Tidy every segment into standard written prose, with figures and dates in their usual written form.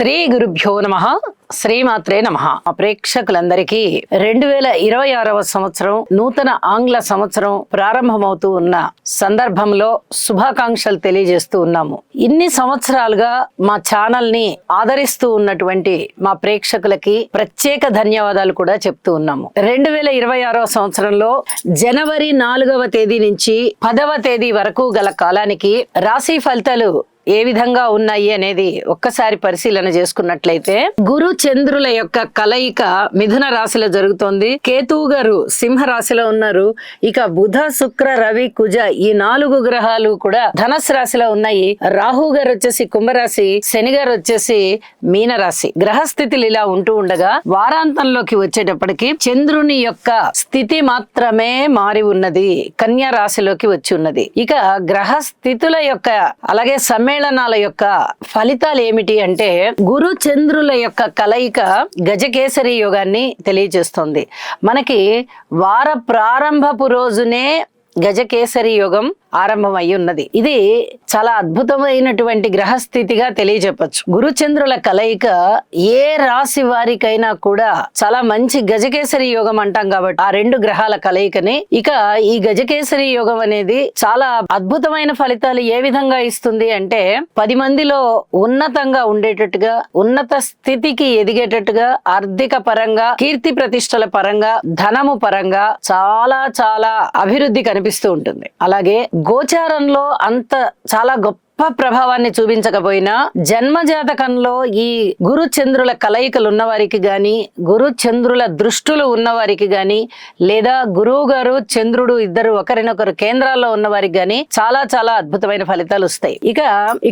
శ్రీ గురుభ్యో నమః. శ్రీమాత్రే నమః. ప్రేక్షకులందరికీ 2026వ సంవత్సరం నూతన ఆంగ్ల సంవత్సరం ప్రారంభమవుతూ ఉన్న సందర్భంలో శుభాకాంక్షలు తెలియజేస్తూ ఉన్నాము. ఇన్ని సంవత్సరాలుగా మా ఛానల్ ని ఆదరిస్తూ ఉన్నటువంటి మా ప్రేక్షకులకి ప్రత్యేక ధన్యవాదాలు కూడా చెప్తూ ఉన్నాము. 2026వ సంవత్సరంలో జనవరి 4వ తేదీ నుంచి 10వ తేదీ వరకు గల కాలానికి రాశి ఫలితాలు ఏ విధంగా ఉన్నాయి అనేది ఒక్కసారి పరిశీలన చేసుకున్నట్లయితే, గురు చంద్రుల యొక్క కలయిక మిథున రాశిలో జరుగుతోంది. కేతువు గారు సింహ రాశిలో ఉన్నారు. ఇక బుధ శుక్ర రవి కుజ ఈ 4 గ్రహాలు కూడా ధనస్సు రాశిలో ఉన్నాయి. రాహు గారు వచ్చేసి కుంభరాశి, శని గారు వచ్చేసి మీనరాశి. గ్రహస్థితులు ఇలా ఉంటూ ఉండగా వారాంతంలోకి వచ్చేటప్పటికి చంద్రుని యొక్క స్థితి మాత్రమే మారి ఉన్నది, కన్యా రాశిలోకి వచ్చి ఉన్నది. ఇక గ్రహస్థితుల యొక్క అలాగే సమ్మేళనాల యొక్క ఫలితాలు ఏమిటి అంటే, గురు చంద్రుల యొక్క కలయిక గజకేసరి యోగాన్ని తెలియజేస్తుంది. మనకి వార ప్రారంభపు రోజునే గజకేసరి యోగం ఆరంభమై ఉన్నది. ఇది చాలా అద్భుతమైనటువంటి గ్రహస్థితిగా తెలియజెప్పచ్చు. గురుచంద్రుల కలయిక ఏ రాశి వారికైనా కూడా చాలా మంచి గజకేసరి యోగం అంటాం కాబట్టి ఆ 2 గ్రహాల కలయికని, ఇక ఈ గజకేసరి యోగం అనేది చాలా అద్భుతమైన ఫలితాలు ఏ విధంగా ఇస్తుంది అంటే, 10 మందిలో ఉన్నతంగా ఉండేటట్టుగా, ఉన్నత స్థితికి ఎదిగేటట్టుగా, ఆర్థిక పరంగా, కీర్తి ప్రతిష్టల పరంగా, ధనము పరంగా చాలా చాలా అభివృద్ధి కనిపిస్తూ ఉంటుంది. అలాగే గోచారంలో అంత చాలా గొప్ప ప్రభావాన్ని చూపించకపోయినా జన్మ జాతకంలో ఈ గురు చంద్రుల కలయికలు ఉన్నవారికి గాని, గురు చంద్రుల దృష్టులు ఉన్నవారికి గాని, లేదా గురువు గారు చంద్రుడు ఇద్దరు ఒకరినొకరు కేంద్రాల్లో ఉన్నవారికి గాని చాలా చాలా అద్భుతమైన ఫలితాలు వస్తాయి. ఇక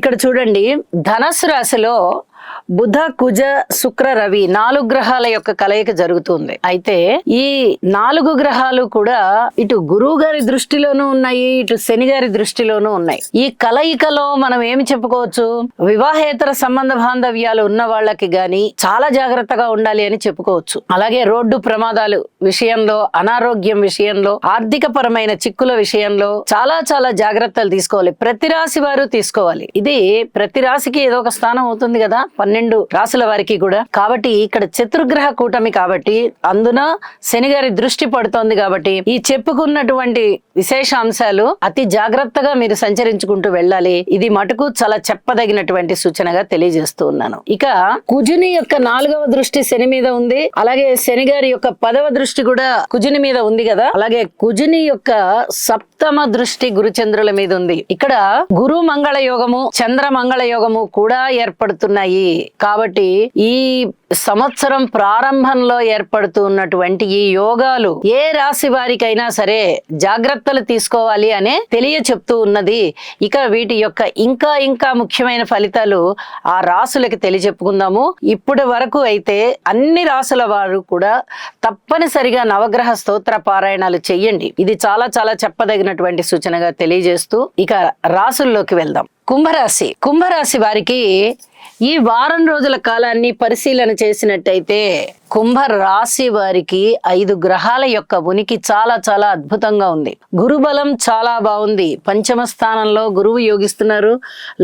ఇక్కడ చూడండి, ధనస్సు రాశిలో బుధ కుజ శుక్ర రవి 4 గ్రహాల యొక్క కలయిక జరుగుతుంది. అయితే ఈ 4 గ్రహాలు కూడా ఇటు గురువు గారి దృష్టిలోనూ ఉన్నాయి, ఇటు శని గారి దృష్టిలోనూ ఉన్నాయి. ఈ కలయికలో మనం ఏమి చెప్పుకోవచ్చు, వివాహేతర సంబంధ బాంధవ్యాలు ఉన్న వాళ్ళకి గాని చాలా జాగ్రత్తగా ఉండాలి అని చెప్పుకోవచ్చు. అలాగే రోడ్డు ప్రమాదాలు విషయంలో, అనారోగ్యం విషయంలో, ఆర్థిక పరమైన చిక్కుల విషయంలో చాలా చాలా జాగ్రత్తలు తీసుకోవాలి. ప్రతి రాశి వారు తీసుకోవాలి. ఇది ప్రతి రాశికి ఏదో ఒక స్థానం అవుతుంది కదా 12 రాశుల వారికి కూడా. కాబట్టి ఇక్కడ చతుర్గ్రహ కూటమి కాబట్టి, అందున శని గారి దృష్టి పడుతోంది కాబట్టి ఈ చెప్పుకున్నటువంటి విశేషాంశాలు అతి జాగ్రత్తగా మీరు సంచరించుకుంటూ వెళ్ళాలి. ఇది మటుకు చాలా చెప్పదగినటువంటి సూచనగా తెలియజేస్తూ ఉన్నాను. ఇక కుజుని యొక్క 4వ దృష్టి శని మీద ఉంది. అలాగే శని గారి యొక్క 10వ దృష్టి కూడా కుజుని మీద ఉంది కదా. అలాగే కుజుని యొక్క సప్తమ దృష్టి గురుచంద్రుల మీద ఉంది. ఇక్కడ గురు మంగళ యోగము, చంద్ర మంగళ యోగము కూడా ఏర్పడుతున్నాయి. కాబట్టి ఈ సంవత్సరం ప్రారంభంలో ఏర్పడుతూ ఉన్నటువంటి ఈ యోగాలు ఏ రాశి వారికైనా సరే జాగ్రత్తలు తీసుకోవాలి అనే చెప్తూ ఉన్నది. ఇక వీటి యొక్క ఇంకా ముఖ్యమైన ఫలితాలు ఆ రాశులకి తెలియజెప్పుకుందాము. ఇప్పటి వరకు అయితే అన్ని రాశుల వారు కూడా తప్పనిసరిగా నవగ్రహ స్తోత్ర పారాయణాలు చెయ్యండి. ఇది చాలా చాలా చెప్పదగినటువంటి సూచనగా తెలియజేస్తూ ఇక రాశుల్లోకి వెళ్దాం. కుంభరాశి వారికి ఈ వారం రోజుల కాలాన్ని పరిశీలన చేసినట్టయితే కుంభరాశి వారికి 5 గ్రహాల యొక్క ఉనికి చాలా చాలా అద్భుతంగా ఉంది. గురుబలం చాలా బాగుంది. పంచమ స్థానంలో గురువు యోగిస్తున్నారు.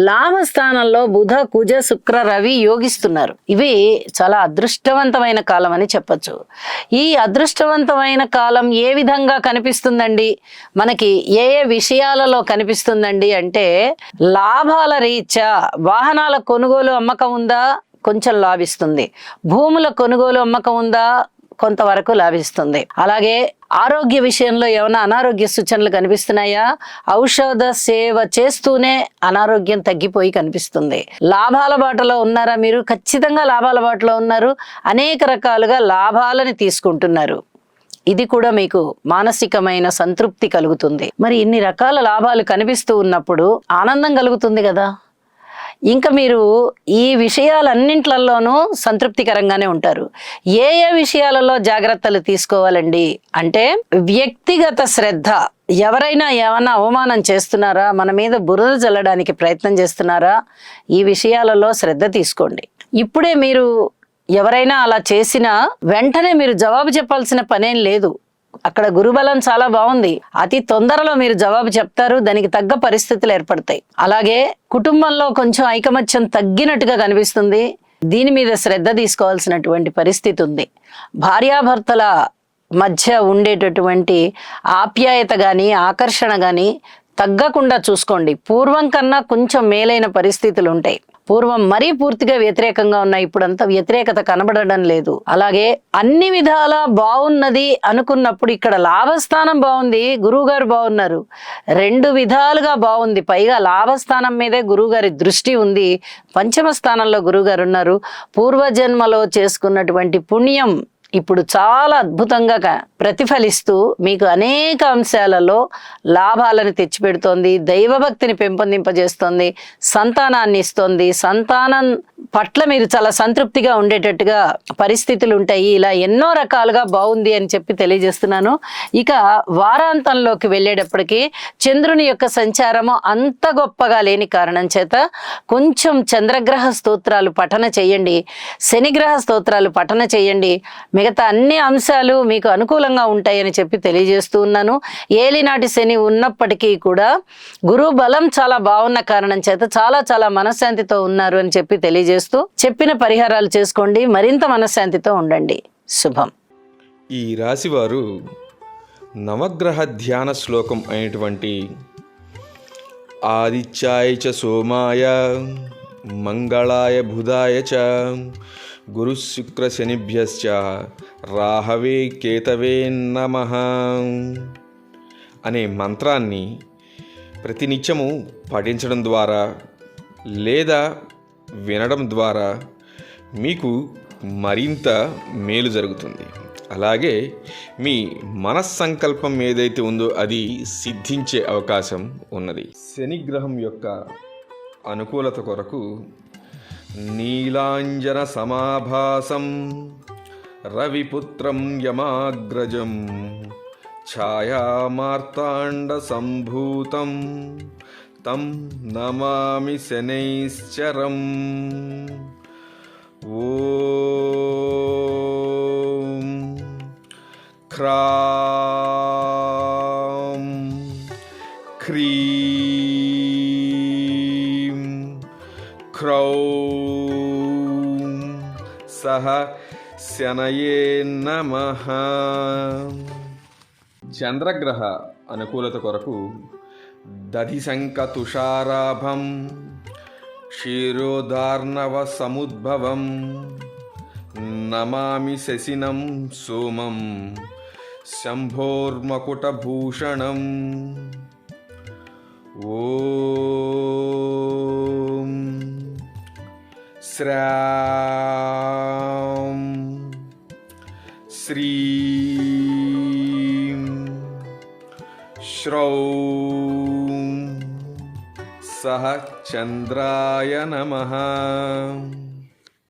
లాభ స్థానంలో బుధ కుజ శుక్ర రవి యోగిస్తున్నారు. ఇవి చాలా అదృష్టవంతమైన కాలం అని చెప్పచ్చు. ఈ అదృష్టవంతమైన కాలం ఏ విధంగా కనిపిస్తుందండి మనకి, ఏ విషయాలలో కనిపిస్తుందండి అంటే, లాభాల రీత్యా వాహనాల కొనుగోలు అమ్మకం ఉందా, కొంచెం లాభిస్తుంది. భూముల కొనుగోలు అమ్మకం ఉందా, కొంతవరకు లాభిస్తుంది. అలాగే ఆరోగ్య విషయంలో ఏమైనా అనారోగ్య సూచనలు కనిపిస్తున్నాయా, ఔషధ సేవ చేస్తూనే అనారోగ్యం తగ్గిపోయి కనిపిస్తుంది. లాభాల బాటలో ఉన్నారా మీరు? ఖచ్చితంగా లాభాల బాటలో ఉన్నారు. అనేక రకాలుగా లాభాలని తీసుకుంటున్నారు. ఇది కూడా మీకు మానసికమైన సంతృప్తి కలుగుతుంది. మరి ఇన్ని రకాల లాభాలు కనిపిస్తూ ఉన్నప్పుడు ఆనందం కలుగుతుంది కదా. ఇంకా మీరు ఈ విషయాలన్నింటిలోనూ సంతృప్తికరంగానే ఉంటారు. ఏ విషయాలలో జాగ్రత్తలు తీసుకోవాలండి అంటే, వ్యక్తిగత శ్రద్ధ. ఎవరైనా ఏమన్నా అవమానం చేస్తున్నారా, మన మీద బురద చల్లడానికి ప్రయత్నం చేస్తున్నారా, ఈ విషయాలలో శ్రద్ధ తీసుకోండి. ఇప్పుడే మీరు ఎవరైనా అలా చేసినా వెంటనే మీరు జవాబు చెప్పాల్సిన పనేం లేదు. అక్కడ గురుబలం చాలా బాగుంది. అతి తొందరలో మీరు జవాబు చెప్తారు, దానికి తగ్గ పరిస్థితులు ఏర్పడతాయి. అలాగే కుటుంబంలో కొంచెం ఐకమత్యం తగ్గినట్టుగా కనిపిస్తుంది. దీని మీద శ్రద్ధ తీసుకోవాల్సినటువంటి పరిస్థితి ఉంది. భార్యాభర్తల మధ్య ఉండేటటువంటి ఆప్యాయత కానీ ఆకర్షణ కానీ తగ్గకుండా చూసుకోండి. పూర్వం కన్నా కొంచెం మేలైన పరిస్థితులు ఉంటాయి. పూర్వం మరీ పూర్తిగా వ్యతిరేకంగా ఉన్నాయి, ఇప్పుడంతా వ్యతిరేకత కనబడడం లేదు. అలాగే అన్ని విధాలా బాగున్నది అనుకున్నప్పుడు ఇక్కడ లాభస్థానం బాగుంది, గురువుగారు బాగున్నారు, 2 విధాలుగా బాగుంది. పైగా లాభస్థానం మీదే గురువుగారి దృష్టి ఉంది, పంచమ స్థానంలో గురువుగారు ఉన్నారు. పూర్వజన్మలో చేసుకున్నటువంటి పుణ్యం ఇప్పుడు చాలా అద్భుతంగా ప్రతిఫలిస్తూ మీకు అనేక అంశాలలో లాభాలను తెచ్చిపెడుతోంది, దైవభక్తిని పెంపొందింపజేస్తోంది, సంతానాన్ని ఇస్తోంది. సంతానం పట్ల మీరు చాలా సంతృప్తిగా ఉండేటట్టుగా పరిస్థితులు ఉంటాయి. ఇలా ఎన్నో రకాలుగా బాగుంది అని చెప్పి తెలియజేస్తున్నాను. ఇక వారాంతంలోకి వెళ్ళేటప్పటికీ చంద్రుని యొక్క సంచారము అంత గొప్పగా లేని కారణం చేత కొంచెం చంద్రగ్రహ స్తోత్రాలు పఠన చేయండి, శనిగ్రహ స్తోత్రాలు పఠన చేయండి. మిగతా అన్ని అంశాలు మీకు అనుకూలంగా ఉంటాయని చెప్పి తెలియజేస్తూ ఉన్నాను. ఏలినాటి శని ఉన్నప్పటికీ కూడా గురువు బలం చాలా బాగున్న కారణం చేత చాలా చాలా మనశ్శాంతితో ఉన్నారు అని చెప్పి తెలియజేస్తూ చెప్పిన పరిహారాలు చేసుకోండి, మరింత మనశ్శాంతితో ఉండండి. శుభం. ఈ రాశివారు నవగ్రహ ధ్యాన శ్లోకం అయినటువంటి ఆదిత్యాయ చ సోమాయ మంగళాయ బుధాయ చ గురు శుక్ర శనిభ్యశ్చ రాహవే కేతవే నమః అనే మంత్రాన్ని ప్రతినిత్యము పఠించడం ద్వారా లేదా వినడం ద్వారా మీకు మరింత మేలు జరుగుతుంది. అలాగే మీ మనస్సంకల్పం ఏదైతే ఉందో అది సిద్ధించే అవకాశం ఉన్నది. శనిగ్రహం యొక్క అనుకూలత కొరకు నీలాంజన సమాభాసం రవిపుత్రం యమాగ్రజం ఛాయామార్తాండ సంభూతం తం నమామి శనైశ్చరం. ఓం క్రాం క్రీం క్రౌం సహ శనయే నమః. చంద్రగ్రహ అనుకూలత కొరకు దధిశంక తుషారాభం క్షీరోదార్ణవ సముద్భవం నమామి శశినం సోమం శంభోర్మకుటభూషణం. ఓం శ్రాం శ్రీం శ్రౌం సహ చంద్రాయ నమః.